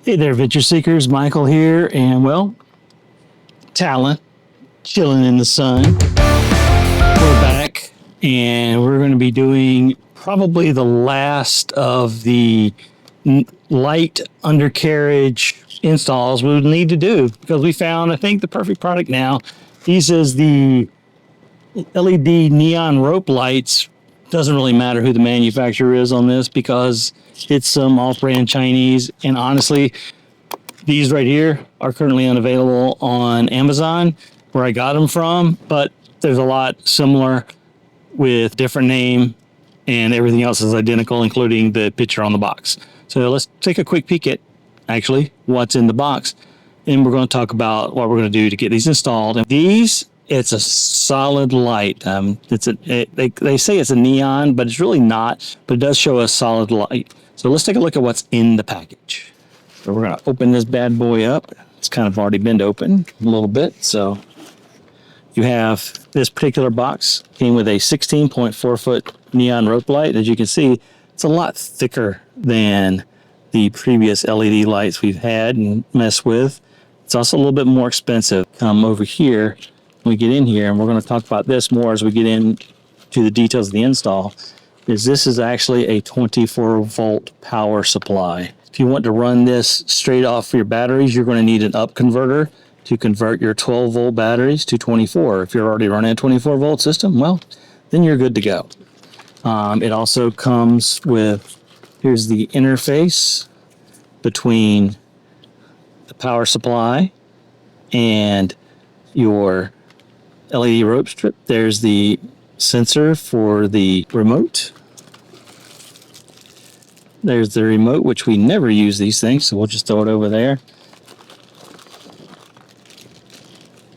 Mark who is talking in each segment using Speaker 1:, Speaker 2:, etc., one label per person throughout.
Speaker 1: Hey there, Venture Seekers. Michael here, and well, talent, chilling in the sun. We're back, and we're going to be doing probably the last of the light undercarriage installs we would need to do because we found, I think, the perfect product now. These is the LED neon rope lights. Doesn't really matter who the manufacturer is on this because it's some off-brand Chinese, and honestly, these right here are currently unavailable on Amazon, where I got them from, but there's a lot similar with different name, and everything else is identical, including the picture on the box. So let's take a quick peek at actually what's in the box, and we're going to talk about what we're going to do to get these installed. And these, it's a solid light. They say it's a neon, but it's really not, but it does show a solid light. So let's take a look at what's in the package. So we're going to open this bad boy up. It's kind of already been opened a little bit. So you have this particular box came with a 16.4 foot neon rope light. As you can see, it's a lot thicker than the previous LED lights we've had and messed with. It's also a little bit more expensive. Come over here, when we get in here, and we're going to talk about this more as we get into the details of the install, is this is actually a 24 volt power supply. If you want to run this straight off your batteries, you're going to need an up converter to convert your 12 volt batteries to 24. If you're already running a 24 volt system, well, then you're good to go. It also comes with, here's the interface between the power supply and your LED rope strip. There's the sensor for the remote. There's the remote, which we never use these things, so we'll just throw it over there.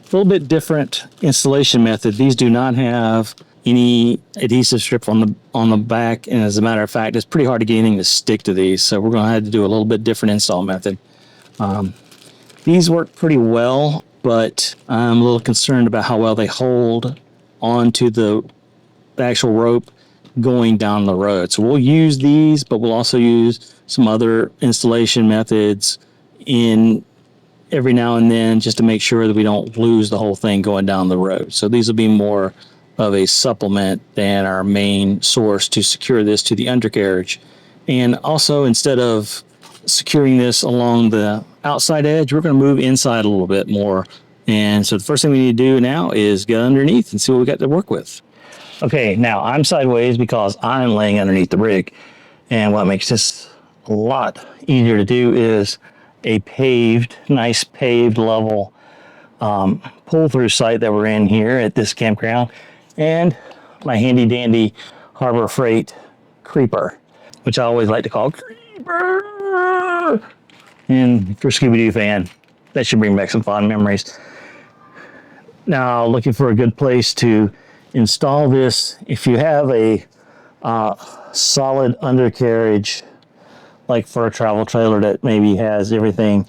Speaker 1: A little bit different installation method. These do not have any adhesive strip on the back, and as a matter of fact, it's pretty hard to get anything to stick to these, so we're going to have to do a little bit different install method. These work pretty well, but I'm a little concerned about how well they hold onto the actual rope going down the road. So we'll use these, but we'll also use some other installation methods in every now and then just to make sure that we don't lose the whole thing going down the road. So these will be more of a supplement than our main source to secure this to the undercarriage. And also, instead of securing this along the outside edge, we're going to move inside a little bit more. And so the first thing we need to do now is get underneath and see what we got to work with. Okay, now I'm sideways because I'm laying underneath the rig. And what makes this a lot easier to do is a nice paved level pull-through site that we're in here at this campground, and my handy dandy Harbor Freight creeper, which I always like to call creeper. And if you're a Scooby-Doo fan, that should bring back some fond memories. Now, looking for a good place to install this. If you have a solid undercarriage, like for a travel trailer that maybe has everything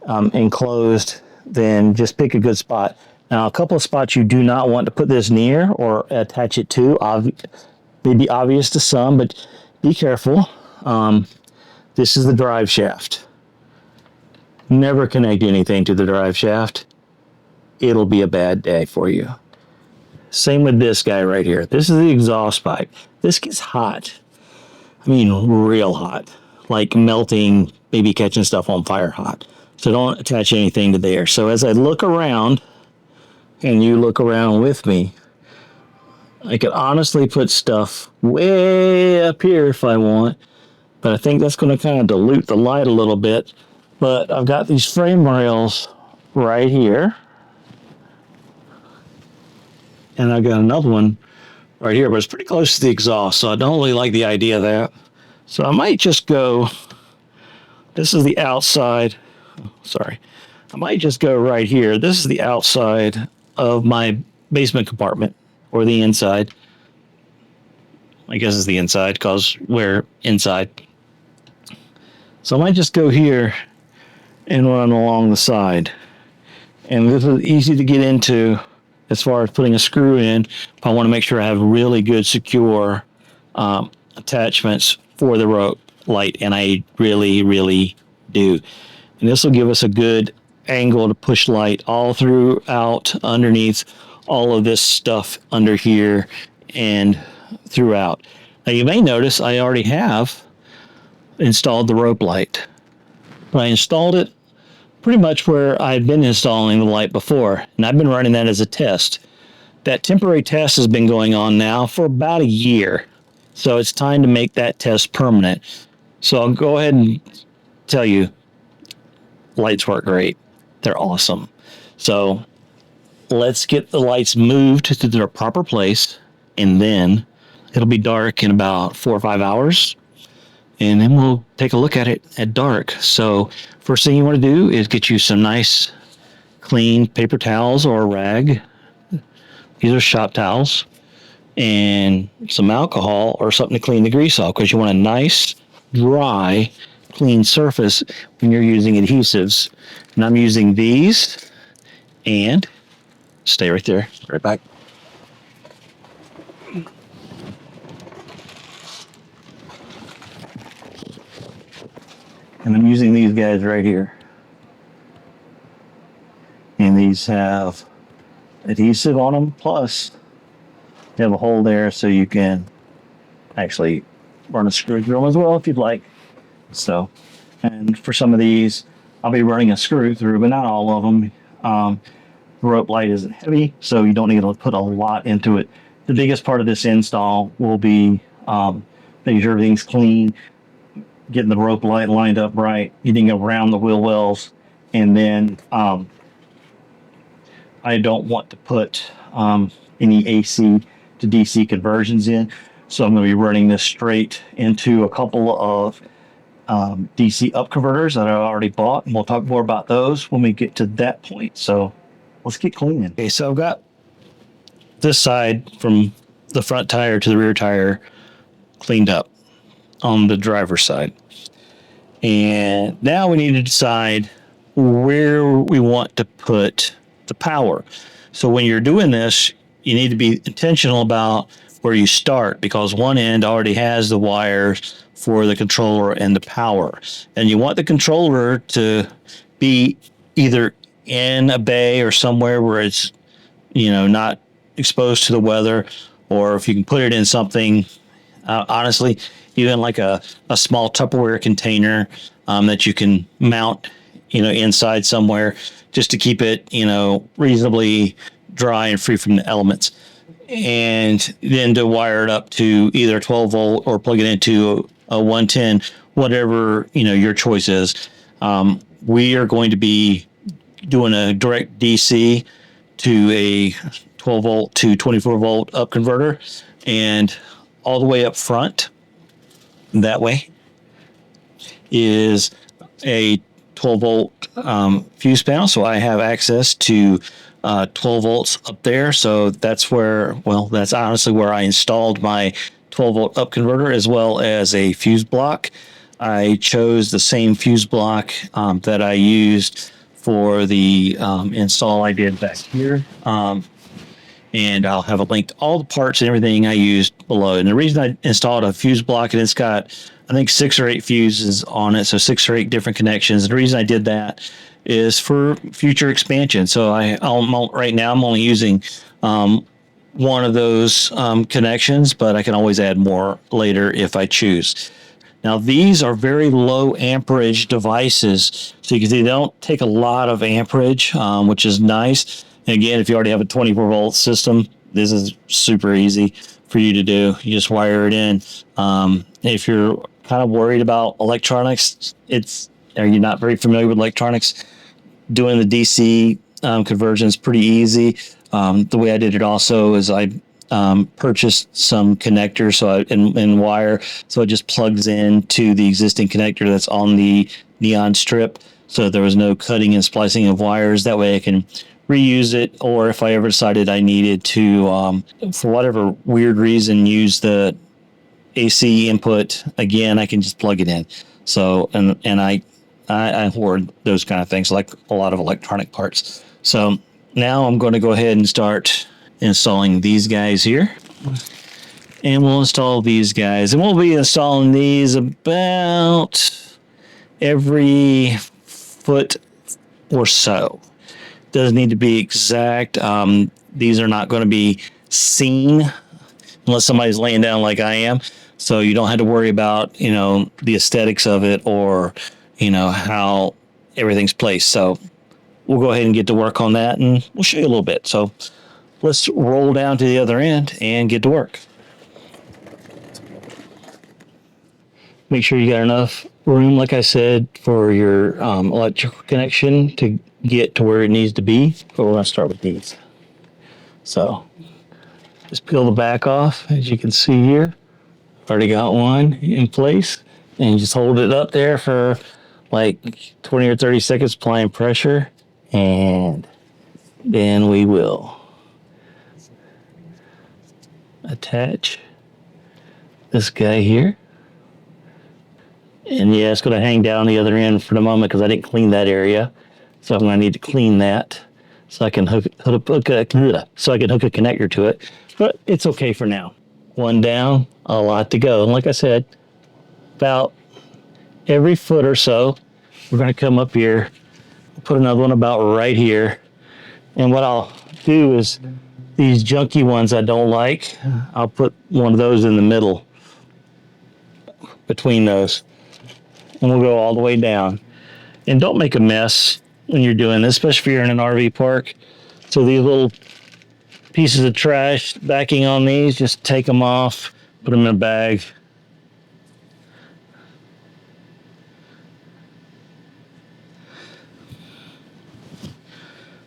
Speaker 1: enclosed, then just pick a good spot. Now, a couple of spots you do not want to put this near or attach it to, may be obvious to some, but be careful. This is the drive shaft. Never connect anything to the drive shaft. It'll be a bad day for you. Same with this guy right here. This is the exhaust pipe. This gets hot. I mean, real hot. Like melting, maybe catching stuff on fire hot. So don't attach anything to there. So as I look around, and you look around with me, I could honestly put stuff way up here if I want, but I think that's going to kind of dilute the light a little bit. But I've got these frame rails right here, and I've got another one right here, but it's pretty close to the exhaust, so I don't really like the idea of that. So I might just go, this is the outside, sorry, I might just go right here. This is the outside of my basement compartment, or the inside. I guess it's the inside because we're inside. So I might just go here and run along the side. And this is easy to get into as far as putting a screw in. If I want to make sure I have really good, secure attachments for the rope light, and I really, really do. And this will give us a good angle to push light all throughout, underneath all of this stuff under here and throughout. Now you may notice I already have installed the rope light. But I installed it pretty much where I had been installing the light before, and I've been running that as a test. That temporary test has been going on now for about a year, so it's time to make that test permanent. So I'll go ahead and tell you, lights work great. They're awesome. So let's get the lights moved to their proper place, and then it'll be dark in about 4 or 5 hours, and then we'll take a look at it at dark. So first thing you want to do is get you some nice clean paper towels or a rag. These are shop towels, and some alcohol or something to clean the grease off, because you want a nice, dry, clean surface when you're using adhesives. And I'm using these, and stay right there, right back. And I'm using these guys right here. And these have adhesive on them, plus you have a hole there so you can actually run a screw through them as well if you'd like. So, and for some of these, I'll be running a screw through, but not all of them. The rope light isn't heavy, so you don't need to put a lot into it. The biggest part of this install will be making sure everything's clean, getting the rope light lined up right, getting around the wheel wells, and then I don't want to put any AC to DC conversions in, so I'm going to be running this straight into a couple of DC up converters that I already bought, and we'll talk more about those when we get to that point. So let's get cleaning. Okay, so I've got this side from the front tire to the rear tire cleaned up on the driver's side. And now we need to decide where we want to put the power. So when you're doing this, you need to be intentional about where you start, because one end already has the wires for the controller and the power. And you want the controller to be either in a bay or somewhere where it's, not exposed to the weather, or if you can put it in something, honestly, even like a small Tupperware container that you can mount, inside somewhere, just to keep it, reasonably dry and free from the elements. And then to wire it up to either 12 volt or plug it into a 110, whatever, your choice is. We are going to be doing a direct DC to a 12 volt to 24 volt up converter, and all the way up front, that way, is a 12 volt fuse panel. So I have access to 12 volts up there. So that's that's honestly where I installed my 12 volt up converter, as well as a fuse block. I chose the same fuse block that I used for the install I did back here. And I'll have a link to all the parts and everything I used below. And the reason I installed a fuse block, and it's got, I think, 6 or 8 fuses on it, so 6 or 8 different connections. And the reason I did that is for future expansion. So right now I'm only using one of those connections, but I can always add more later if I choose. Now, these are very low amperage devices, so you can see they don't take a lot of amperage, which is nice. And again, if you already have a 24 volt system, this is super easy for you to do. You just wire it in. If you're kind of worried about electronics, are you not very familiar with electronics? Doing the DC conversion is pretty easy. The way I did it also is I purchased some connectors and wire, so it just plugs into the existing connector that's on the neon strip. So there was no cutting and splicing of wires. That way I can reuse it, or if I ever decided I needed to, for whatever weird reason, use the AC input again, I can just plug it in. So, and I hoard those kind of things, like a lot of electronic parts. So now I'm going to go ahead and start installing these guys here. And we'll install these guys. And we'll be installing these about every foot or so. Doesn't need to be exact. These are not going to be seen unless somebody's laying down like I am. So you don't have to worry about, you know, the aesthetics of it or, you know, how everything's placed. So we'll go ahead and get to work on that, and we'll show you a little bit. So let's roll down to the other end and get to work. Make sure you got enough room, like I said, for your electrical connection to get to where it needs to be. But we're going to start with these. So just peel the back off, as you can see here. Already got one in place, and you just hold it up there for like 20 or 30 seconds, applying pressure, and then we will attach this guy here. And yeah, it's going to hang down the other end for the moment because I didn't clean that area. So I'm going to need to clean that so I can hook a connector to it. But it's okay for now. One down, a lot to go. And like I said, about every foot or so, we're going to come up here, put another one about right here. And what I'll do is these junky ones I don't like, I'll put one of those in the middle between those. And we'll go all the way down. And don't make a mess when you're doing this, especially if you're in an RV park. So these little pieces of trash backing on these, just take them off, put them in a bag.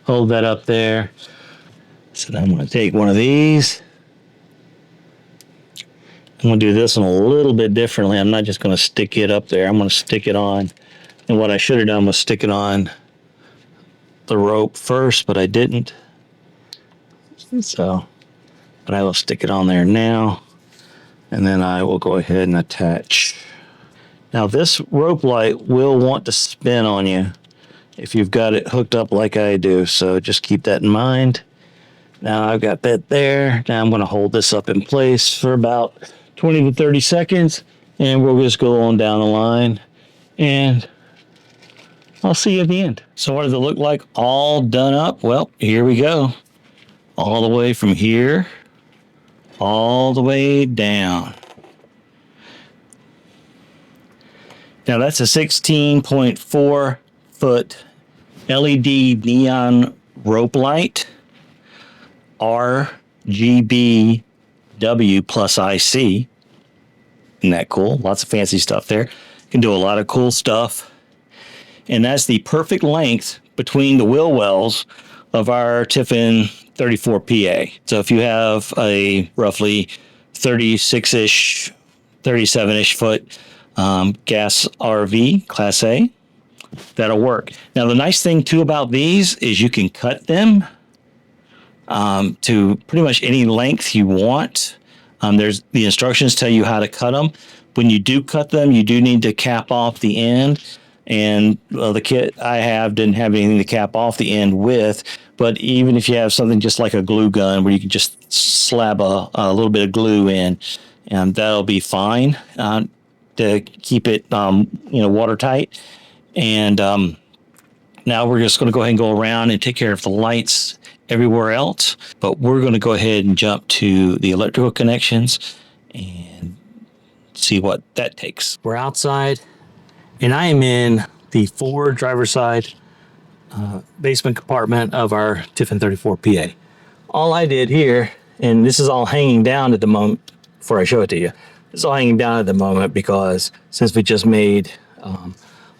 Speaker 1: Hold that up there. So then I'm going to take one of these. I'm going to do this one a little bit differently. I'm not just going to stick it up there. I'm going to stick it on. And what I should have done was stick it on the rope first, but I didn't. So, but I will stick it on there now. And then I will go ahead and attach. Now this rope light will want to spin on you if you've got it hooked up like I do. So just keep that in mind. Now I've got that there. Now I'm going to hold this up in place for about 20 to 30 seconds, and we'll just go on down the line, and I'll see you at the end. So what does it look like all done up? Well, here we go. All the way from here, all the way down. Now that's a 16.4 foot LED neon rope light, RGBW+IC. Isn't that cool? Lots of fancy stuff there. Can do a lot of cool stuff. And that's the perfect length between the wheel wells of our Tiffin 34PA. So if you have a roughly 36-ish, 37-ish foot gas RV, Class A, that'll work. Now the nice thing too about these is you can cut them to pretty much any length you want. There's the instructions tell you how to cut them. When you do cut them, you do need to cap off the end. And the kit I have didn't have anything to cap off the end with. But even if you have something just like a glue gun where you can just slab a little bit of glue in, and that'll be fine to keep it watertight. And now we're just going to go ahead and go around and take care of the lights everywhere else. But we're going to go ahead and jump to the electrical connections and see what that takes. We're outside, and I am in the forward driver's side basement compartment of our Tiffin 34PA. All I did here, and this is all hanging down at the moment before I show it to you, this is all hanging down at the moment because since we just made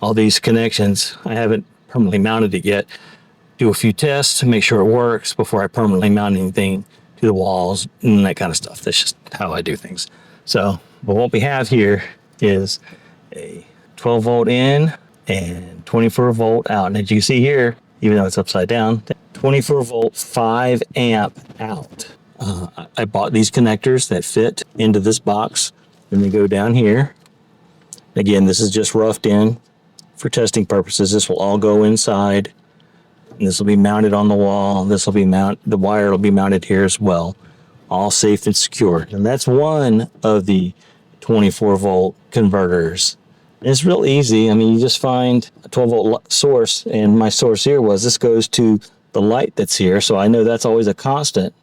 Speaker 1: all these connections, I haven't permanently mounted it yet. Do a few tests to make sure it works before I permanently mount anything to the walls and that kind of stuff. That's just how I do things. So, but what we have here is a 12 volt in and 24 volt out. And as you can see here, even though it's upside down, 24 volt 5 amp out. I bought these connectors that fit into this box. Then they go down here. Again, this is just roughed in for testing purposes. This will all go inside. And this will be mounted on the wall. This will be the wire will be mounted here as well. All safe and secure. And that's one of the 24 volt converters It's real easy. I mean, you just find a 12 volt source, and my source here was this goes to the light that's here, so I know that's always a constant.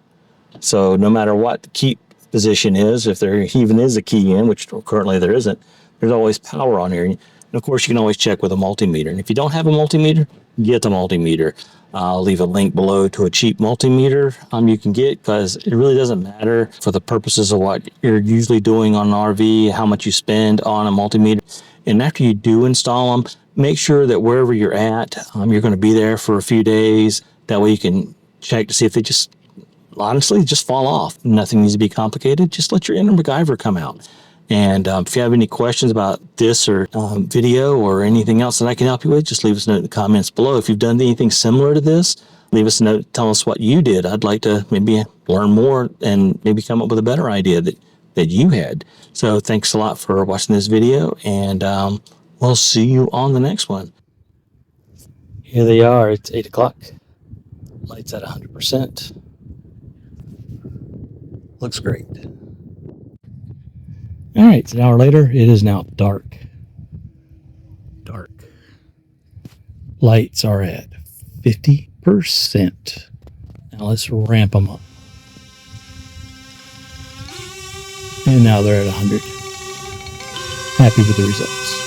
Speaker 1: So no matter what the key position is, if there even is a key in, which currently there isn't, there's always power on here. And of course, you can always check with a multimeter. And if you don't have a multimeter, get a multimeter. I'll leave a link below to a cheap multimeter you can get, because it really doesn't matter for the purposes of what you're usually doing on an RV, how much you spend on a multimeter. And after you do install them, make sure that wherever you're at, you're going to be there for a few days. That way you can check to see if they just honestly just fall off. Nothing needs to be complicated. Just let your inner MacGyver come out. And if you have any questions about this or video or anything else that I can help you with, just leave us a note in the comments below. If you've done anything similar to this, leave us a note. Tell us what you did. I'd like to maybe learn more and maybe come up with a better idea that you had. So thanks a lot for watching this video, and we'll see you on the next one. Here they are. It's 8 o'clock. Lights at 100%. Looks great. All right, it's an hour later. It is now dark. Dark. Lights are at 50%. Now let's ramp them up. And now they're at 100. Happy with the results.